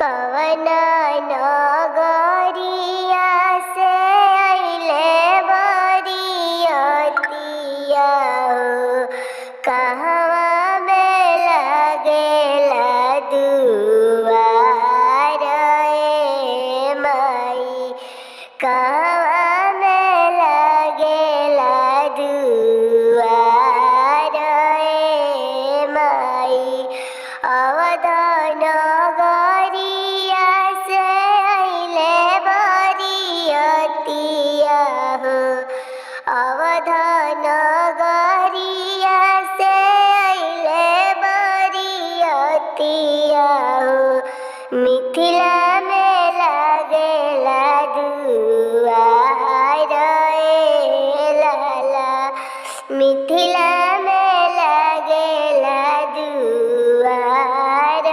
कवन नगरिया से अइले बरियतिया हो, कहवा में लगेला दुआर ए माई, कहवा में लगेला दुआर ए माई। अवध नगरिया से अइले बरियतिया हो, अवध नगरिया से अइले बरियतिया हो, मिथिला में लगेला दुआर ए लाला, मिथिला में लगेला दुआर ए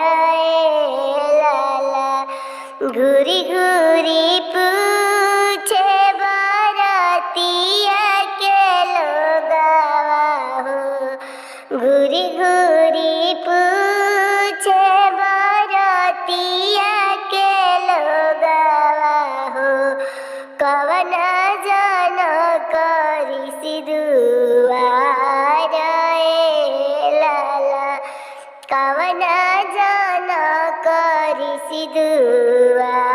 लाला। घूरी घूरी पूछे बरतिया के लोगवा हो, घूरी घूरी पूछे बरतिया के लोगवा हो, कवन जन करी सिधुआर ए लाला, कवन जन करी सिधुआर